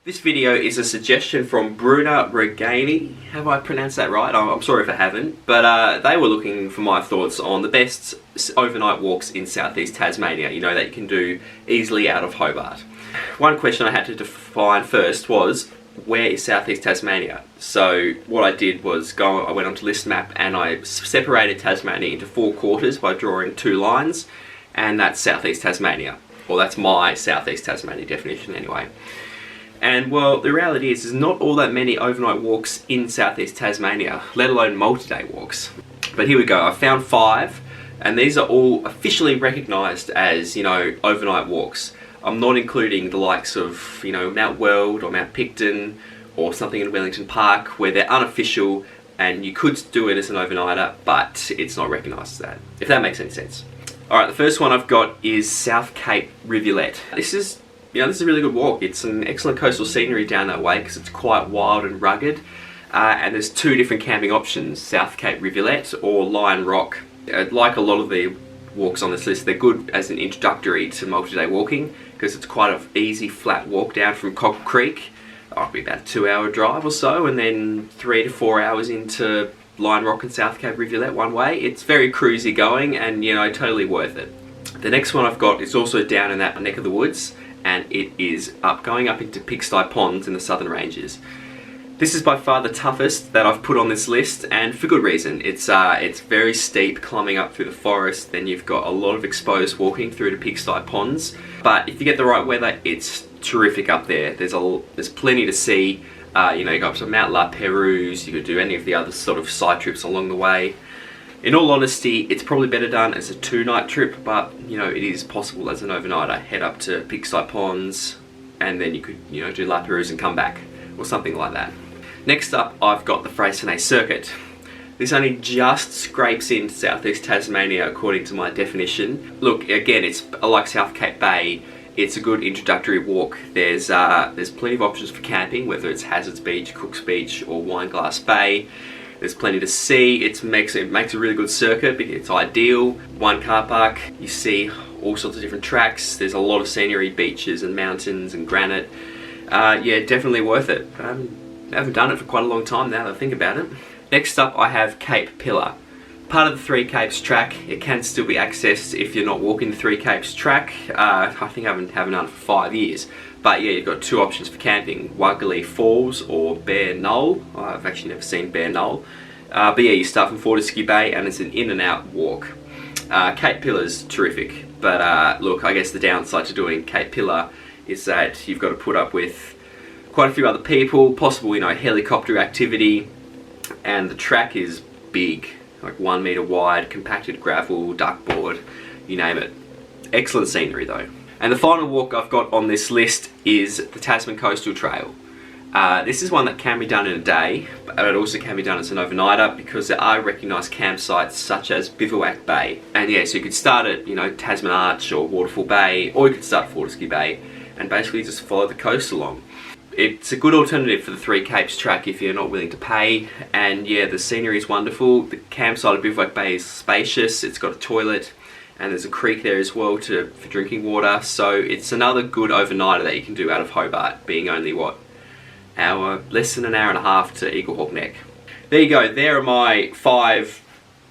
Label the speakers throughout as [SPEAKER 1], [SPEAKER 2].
[SPEAKER 1] This video is a suggestion from Bruna Ragaini. Have I pronounced that right? I'm sorry if I haven't. But they were looking for my thoughts on the best overnight walks in southeast Tasmania, you know, that you can do easily out of Hobart. One question I had to define first was, where is southeast Tasmania? So what I did was I went onto List Map and I separated Tasmania into 4 quarters by drawing 2 lines, and that's southeast Tasmania. Well, that's my southeast Tasmania definition anyway. And well, the reality is there's not all that many overnight walks in southeast Tasmania, let alone multi-day walks. But here we go, I found 5, and these are all officially recognised as, you know, overnight walks. I'm not including the likes of, you know, Mount Weld or Mount Picton or something in Wellington Park, where they're unofficial and you could do it as an overnighter, but it's not recognised as that, if that makes any sense. Alright, the first one I've got is South Cape Rivulet. This is a really good walk. It's an excellent coastal scenery down that way because it's quite wild and rugged. And there's 2 different camping options, South Cape Rivulet or Lion Rock. Like a lot of the walks on this list, they're good as an introductory to multi-day walking because it's quite an easy flat walk down from Cockle Creek. It'll be about a 2-hour drive or so, and then 3 to 4 hours into Lion Rock and South Cape Rivulet one way. It's very cruisy going and, you know, totally worth it. The next one I've got is also down in that neck of the woods, and it is going up into Pigsty Ponds in the Southern Ranges. This is by far the toughest that I've put on this list, and for good reason. It's very steep, climbing up through the forest, then you've got a lot of exposed walking through to Pigsty Ponds. But if you get the right weather, it's terrific up there. There's plenty to see. You know, you go up to Mount La Perouse, you could do any of the other sort of side trips along the way. In all honesty, it's probably better done as a 2-night trip, but, you know, it is possible as an overnighter. Head up to Pigsty Ponds, and then you could, you know, do La Perouse and come back, or something like that. Next up, I've got the Freycinet Circuit. This only just scrapes into southeast Tasmania according to my definition. Look, again, it's like South Cape Bay. It's a good introductory walk. There's plenty of options for camping, whether it's Hazards Beach, Cook's Beach, or Wineglass Bay. There's plenty to see. It makes a really good circuit. It's ideal. 1 car park. You see all sorts of different tracks. There's a lot of scenery, beaches and mountains and granite. Yeah, definitely worth it. I haven't done it for quite a long time now that I think about it. Next up, I have Cape Pillar. Part of the 3 Capes track. It can still be accessed if you're not walking the 3 Capes track. I think I haven't done it for 5 years. But yeah, you've got 2 options for camping, Wuggly Falls or Bear Knoll. I've actually never seen Bear Knoll. But yeah, you start from Fortescue Bay and it's an in and out walk. Cape Pillar's terrific, but look, I guess the downside to doing Cape Pillar is that you've got to put up with quite a few other people, possible, you know, helicopter activity, and the track is big, like 1 metre wide, compacted gravel, duckboard, you name it. Excellent scenery though. And the final walk I've got on this list is the Tasman Coastal Trail. This is one that can be done in a day, but it also can be done as an overnighter because there are recognised campsites such as Bivouac Bay. And yeah, so you could start at, you know, Tasman Arch or Waterfall Bay, or you could start at Fortescue Bay and basically just follow the coast along. It's a good alternative for the 3 Capes track if you're not willing to pay, and yeah, the scenery is wonderful. The campsite of Bivouac Bay is spacious, it's got a toilet, and there's a creek there as well for drinking water, so it's another good overnighter that you can do out of Hobart, being only, what, less than an hour and a half to Eaglehawk Neck. There you go, there are my 5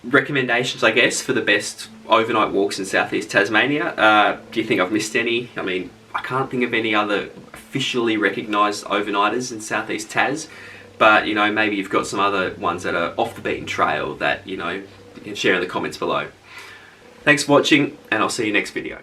[SPEAKER 1] recommendations, I guess, for the best overnight walks in southeast Tasmania. Do you think I've missed any? I mean, I can't think of any other officially recognised overnighters in southeast Tas, but, you know, maybe you've got some other ones that are off the beaten trail that, you know, you can share in the comments below. Thanks for watching, and I'll see you next video.